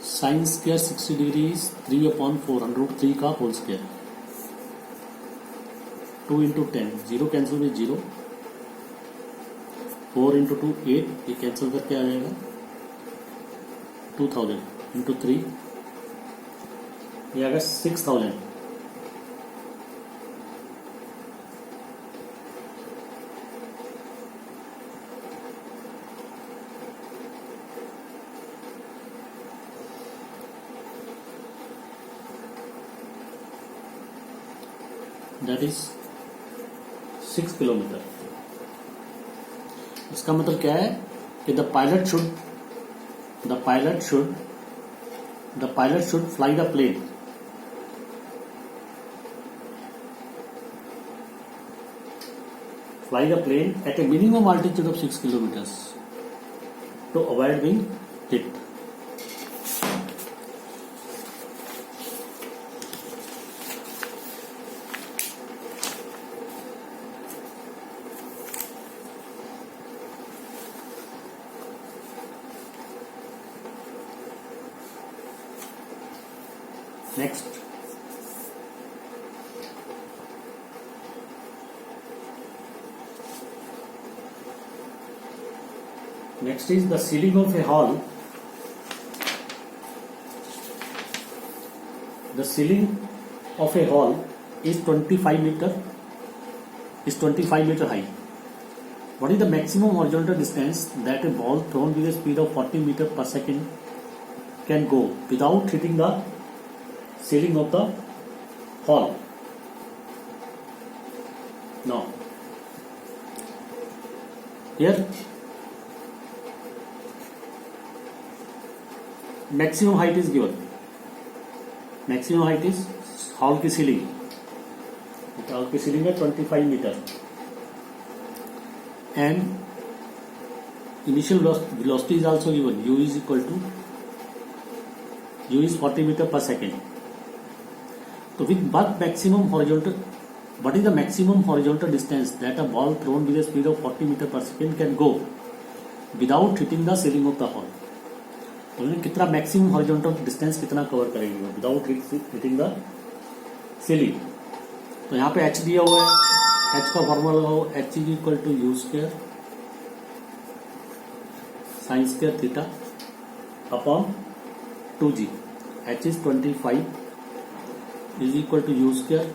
Sine square 60 degree is 3/4 √3 का whole square 2 into 10 zero cancel में 0 4 into 2 8 ये cancel करके आ जाएगा 2000 इंटू 3 ये आएगा 6000 दैट इज 6 किलोमीटर। इसका मतलब क्या है कि the pilot should fly the plane at a minimum altitude of 6 kilometers to avoid being hit. Next, is the ceiling of a hall. The ceiling of a hall is 25 meter high. What is the maximum horizontal distance that a ball thrown with a speed of 40 meter per second can go without hitting the ceiling of the hall? Now, here maximum height is given. Maximum height is hall की ceiling. Hall की ceiling है 25 meter. And initial velocity is also given. U is 40 meter per second. So with what is the maximum horizontal distance that a ball thrown with a speed of 40 meter per second can go without hitting the ceiling of the hall? तो कितना maximum horizontal distance कितना cover करेंगे without hitting the ceiling? तो यहाँ पे h दिया हुआ है, h का फॉर्मूला लगाओ, h is equal to u square sine square theta upon 2g. h is 25 is equal to u square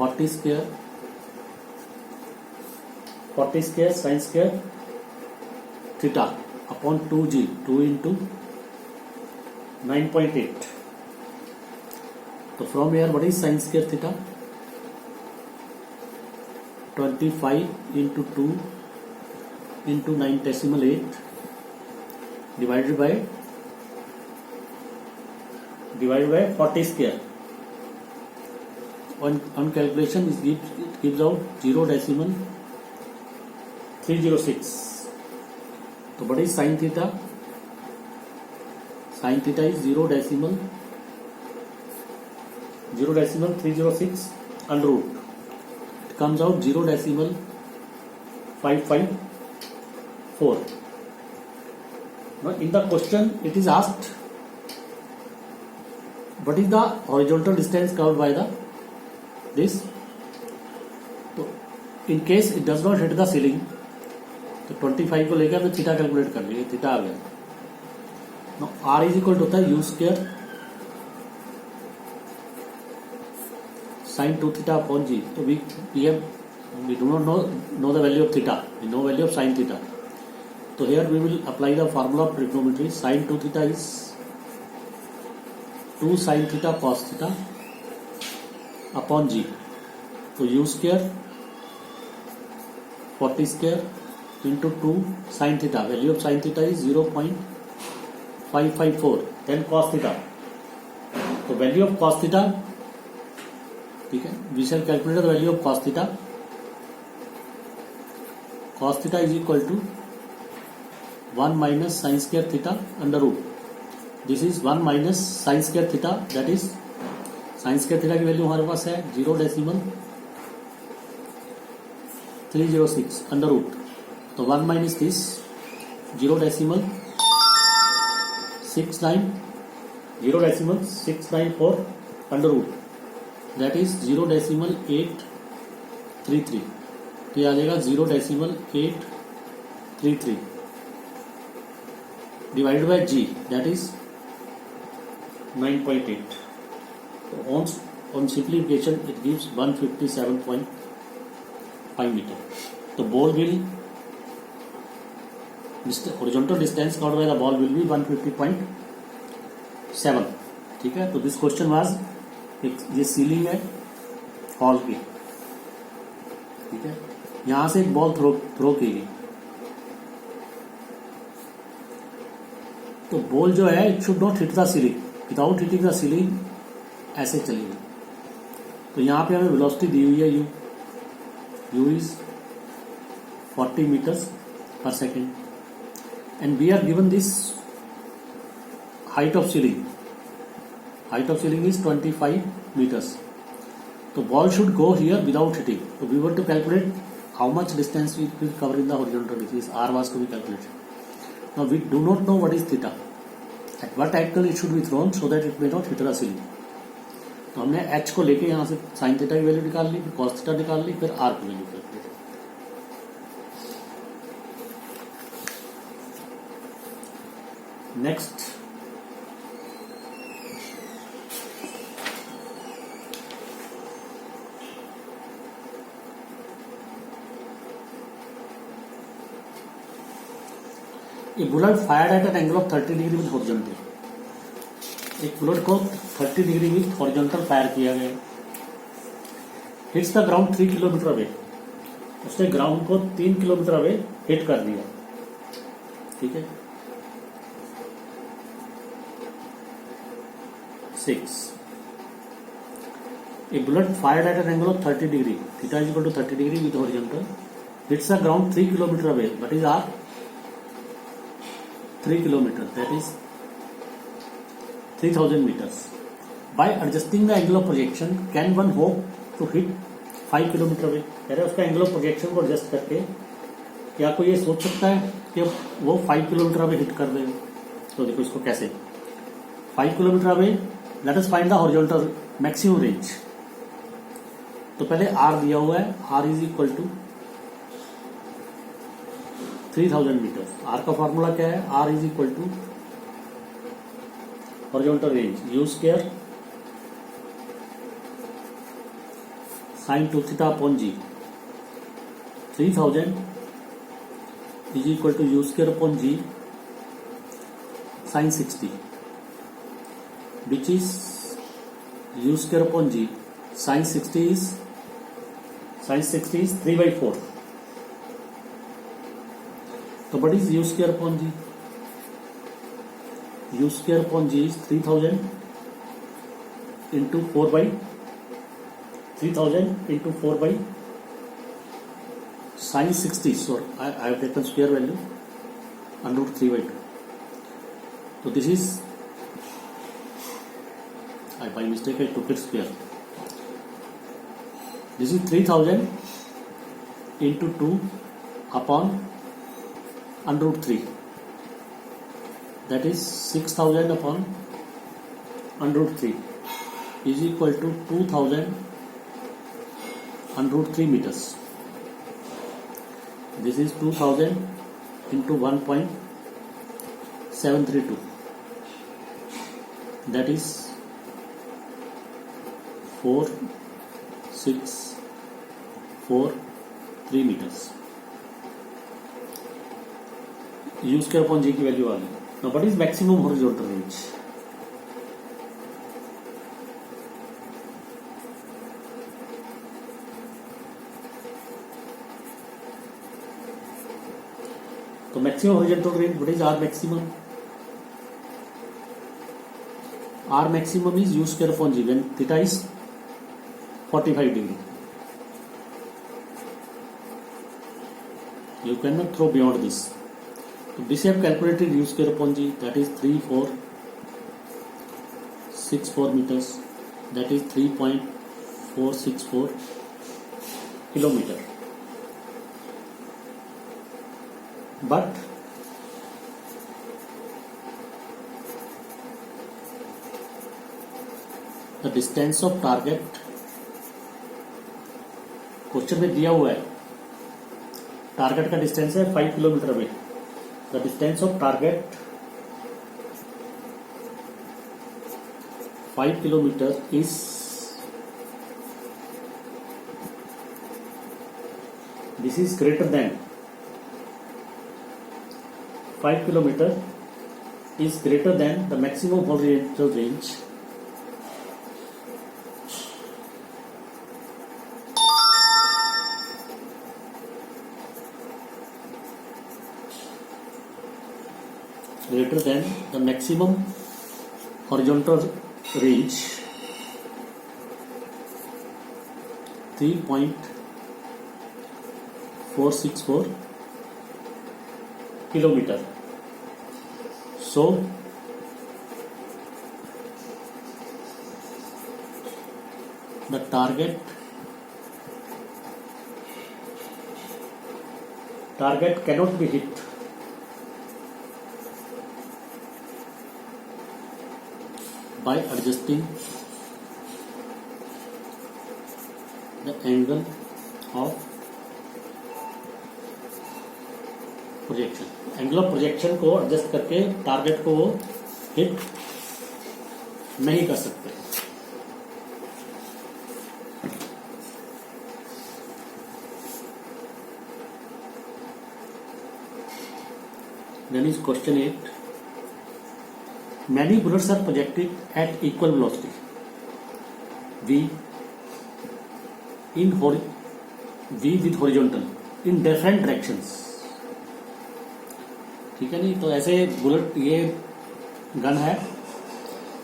40 square sine square theta upon 2g 2 into 9.8. तो from here what is sine square theta? 25 into 2 into 9.8 divided by 40 square. On calculation it gives out 0.306. तो what is sin theta? Sin theta is 0.306 under root. It comes out 0.554. Now in the question it is asked what is the horizontal distance covered by this. So in case it does not hit the ceiling, तो 25 को लेकर तो theta calculate कर लिए, theta आ गया. Now R is equal to होता है u square sine 2 theta upon g. तो we do not know the value of theta, we know value of sine theta. तो here we will apply the formula of trigonometry. Sine 2 theta is 2 sine theta cos theta upon g. तो u square 40 square into 2 sin theta. Value of sin theta is 0.554. Then cos theta. So value of cos theta, ठीक है, we shall calculate the value of cos theta. Cos theta is equal to 1 minus sin square theta under root. This is 1 minus sin square theta, that is sin square theta की value हमारे पास है 0.306 under root. तो 1 minus this 0.69 0.694 under root that is 0.833, तो ये आ जाएगा 0.833 divided by g that is 9.8. On simplification it gives 157.5 meter. The ball will horizontal distance covered by the ball will be 150.7. ठीक है, तो दिस क्वेश्चन वाज ये ceiling है hall की, ठीक है, यहां से एक बॉल थ्रो की गई, तो बॉल जो है it should not hit the ceiling, without hitting the ceiling ऐसे चलेगी. तो यहाँ पे हमें वेलोसिटी दी हुई है u इज 40 मीटर्स पर second and we are given this height of ceiling is 25 metres. तो ball should go here without hitting. तो we want to calculate how much distance we will cover in the horizontal distance. r was to be calculated. Now we do not know what is theta, at what angle it should be thrown so that it may not hit the ceiling. तो हमने h को लेके यहां से sine theta की value निकाल ली, फिर cos theta निकाल ली, फिर r की value calculate. Next A bullet fired at an angle of 30 degree with horizontal. एक बुलेट को 30 डिग्री विद हॉरिजॉन्टल फायर किया गया, hits the ground 3 kilometre away. उसने ग्राउंड को 3 किलोमीटर अवे हिट कर दिया, ठीक है. 6. A bullet fired at an angle of 30 degree, theta is equal to 30 degree with horizontal, hits the ground 3 kilometer away. What is r? 3 kilometers, that is 3000 meters. By adjusting the angle of projection, can one hope to hit 5 kilometer away? कह रहे उसका angle of projection को adjust करके क्या कोई ये सोच सकता है कि वो 5 किलोमीटर अवे हिट कर देगा? तो देखो इसको कैसे, 5 kilometre away, let us find the horizontal maximum range. तो पहले r दिया हुआ है, r is equal to 3000 metre. r का फॉर्मूला क्या है? r is equal to horizontal range u square sine 2 theta upon g. 3000 is equal to u square upon g sine 60, which is u square upon g sine 60 is 3/4. तो what is u square upon g? u square upon g is 3000 into 4 by sin 60. So I have taken square value under root 3/2. So this is, by mistake I took it square. This is 3000 into 2 upon under root 3, that is 6000 upon under root 3 is equal to 2000 under root 3 meters. This is 2000 into 1.732, that is 4643 meters. u square upon g की value आ गई. Now what is maximum horizontal range? तो maximum horizontal range, what is R maximum? R maximum is u square upon g when theta is 45 degree. You cannot throw beyond this. So this I have calculated u square upon g, that is 3464 meters, that is 3.464 kilometer. But the distance of target, question में दिया हुआ है target का distance है 5 kilometre away, the distance of target 5 kilometre is this is greater than 5 kilometer is greater than the maximum horizontal range greater than the maximum horizontal range 3.464 kilometer. So the target cannot be hit by adjusting the angle of projection. Angle of projection को adjust करके target को वो hit नहीं कर सकते. Then is question 8. Many bullets are projected at equal velocity v with horizontal in different directions. ठीक है नहीं, तो ऐसे बुलेट, ये गन है,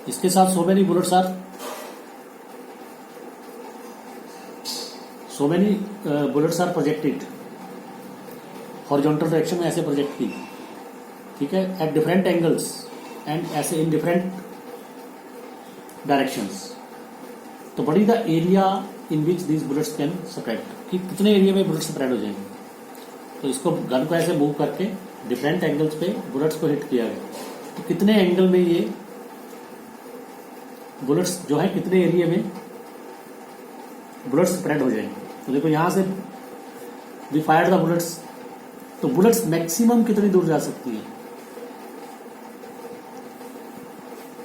इसके साथ so many bullets are projected horizontal direction में, ऐसे प्रोजेक्ट की. ठीक है, एट डिफरेंट एंगल्स एंड ऐसे इन डिफरेंट डायरेक्शंस. तो but is the area in which these bullets can spread, कि कितने एरिया में बुलेट स्प्रेड हो जाएंगे. तो इसको गन को ऐसे मूव करके डिफरेंट एंगल्स पे बुलेट्स को हिट किया गया. तो कितने एंगल में ये बुलेट्स जो है, कितने एरिया में बुलेट्स स्प्रेड हो जाएंगे. तो देखो यहां से वी फायर द बुलेट्स, तो बुलेट्स मैक्सिमम कितनी दूर जा सकती है.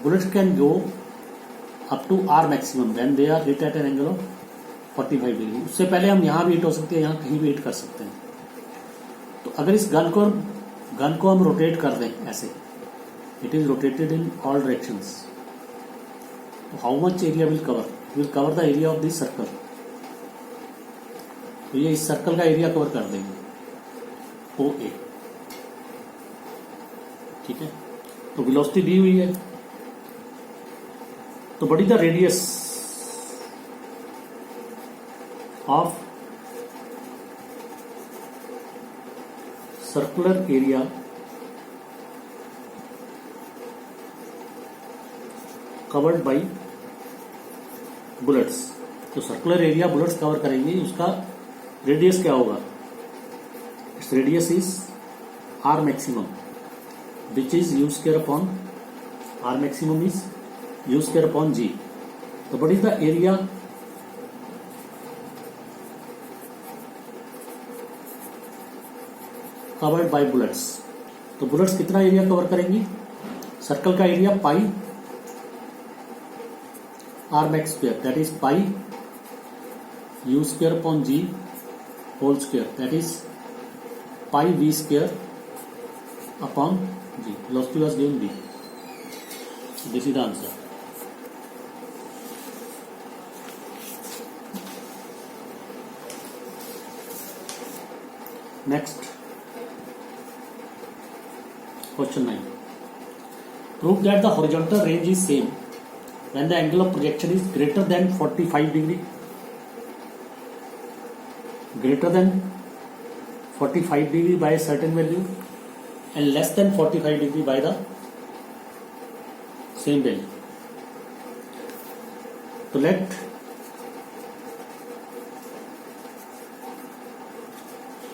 Bullets can go up to R maximum when they are hit at an angle of 45 degree. उससे पहले हम यहां भी हिट हो सकते हैं, यहां कहीं भी हिट कर सकते हैं. तो अगर इस गन को हम रोटेट कर दें ऐसे, it is rotated in all directions, तो how much area will cover? It will cover the area of this circle. तो ये इस सर्कल का एरिया कवर कर देंगे OA. ठीक है, तो वेलोसिटी दी हुई है. तो बड़ी the radius of circular area covered by bullets. तो सर्कुलर एरिया बुलेट्स कवर करेंगे, उसका रेडियस क्या होगा? Its radius is R maximum which is u square upon R maximum is u square upon g. तो what is the area covered by bullets? तो bullets कितना area cover करेंगी? Circle का area pi R max square, that is pi u square upon g whole square, that is pi v square upon g. Velocity was given b. This is the answer. Next Question 9. Prove that the horizontal range is same when the angle of projection is greater than 45 degree. Greater than 45 degree by a certain value and less than 45 degree by the same value. So let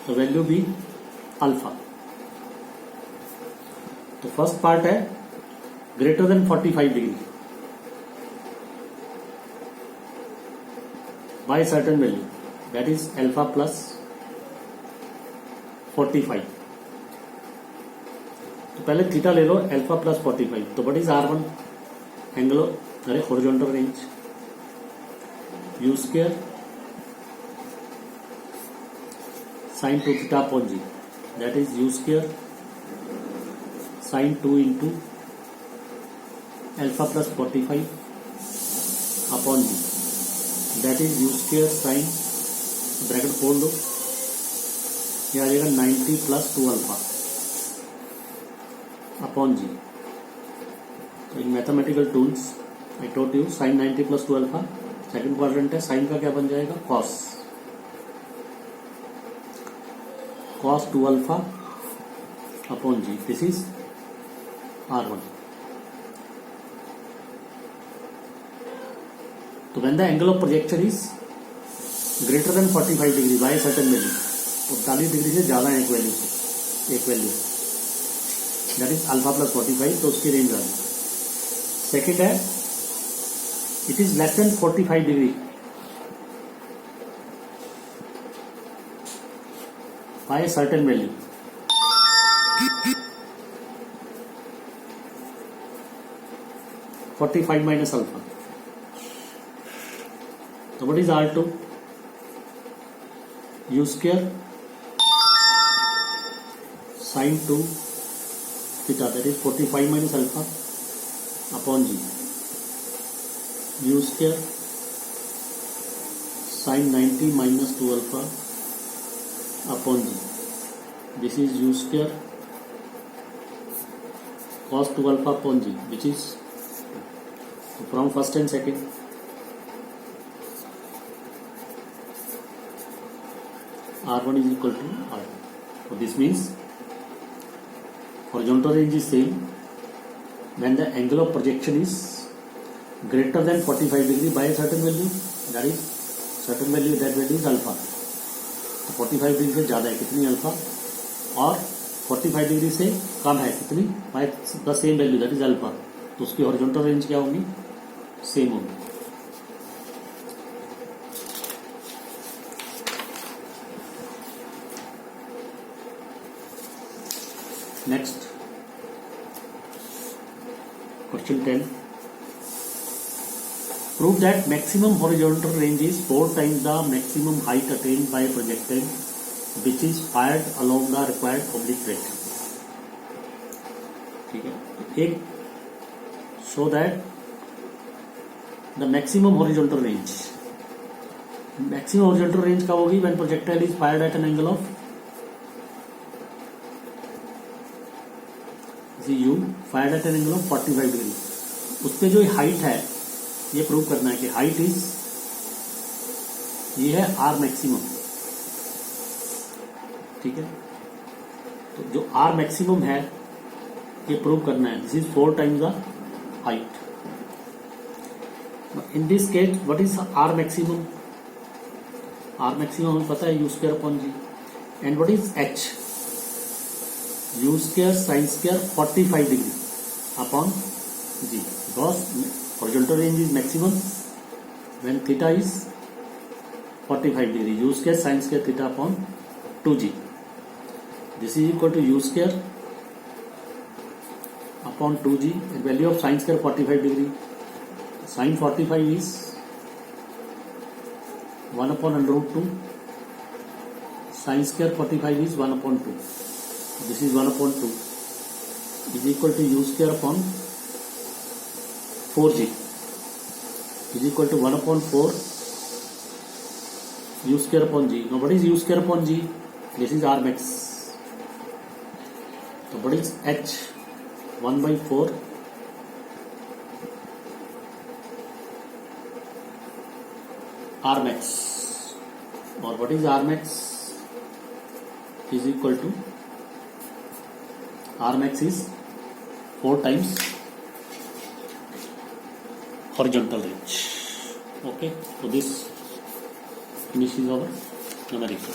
the value be alpha. तो first part है greater than 45 degree, by certain value, that is alpha plus 45. तो पहले theta ले लो alpha plus 45. तो what is R1 angle अरे horizontal range u square sin 2 theta upon g, that is u square sin 2 into alpha plus 45 upon g, that is u square sine bracket खोल दो, ये आ जाएगा 90 plus 2 alpha upon g. तो in mathematical tools I taught you sine 90 plus 2 alpha second quadrant है. Sine का क्या बन जाएगा cos 2 alpha upon g. This is R1. तो when the angle of projection is greater than 45 degree by certain value, 45 degree से ज्यादा है एक value that is alpha plus 45. तो उसकी रेंज आ गई. सेकेंड है it is less than 45 degree by certain value. (45 minus alpha). तो what is R2? u square sine 2 theta, that is 45 minus alpha upon g, u square sine 90 minus 2 alpha upon g. This is u square cos 2 alpha upon g, which is from first and second. R1 is equal to R2. So this means horizontal range is same when the angle of projection is greater than 45 degree by a certain value, that is certain value, that value is alpha. तो 45 degree से ज़्यादा है कितनी alpha, और 45 degree से कम है कितनी by the same value, that is alpha. तो उसकी हॉरिजॉन्टल रेंज क्या होगी? सेम होगी. Next, question 10. Prove that maximum horizontal range is 4 times the maximum height attained by a projectile which is fired along the required oblique direction. ठीक है. एक show that the maximum horizontal range कब होगी? when projectile is fired at an angle of u fired eight an angle of 45 degree. उस पे जो height है ये प्रूव करना है कि हाइट इज, ये है आर मैक्सिमम. ठीक है. तो जो आर मैक्सिमम है ये प्रूव करना है. This is 4 times the height. In this case what is R maximum? R maximum हमें पता है u square upon g. And what is h? u square sine square 45 degree upon g, because horizontal range is maximum when theta is 45 degree. u square sine square theta upon 2g. This is equal to u square upon 2g. Value of sine square 45 degree. Sign 45 is 1 upon √2. Sign square 45 is 1 upon 2. This is 1 upon 2 is equal to u square upon 4g is equal to 1 upon 4 u square upon g. Now what is u square upon g? This is R max. So what is h? 1 by 4 R max, or what is R max is equal to R max is 4 times horizontal range. Okay, so this finishes our numerical.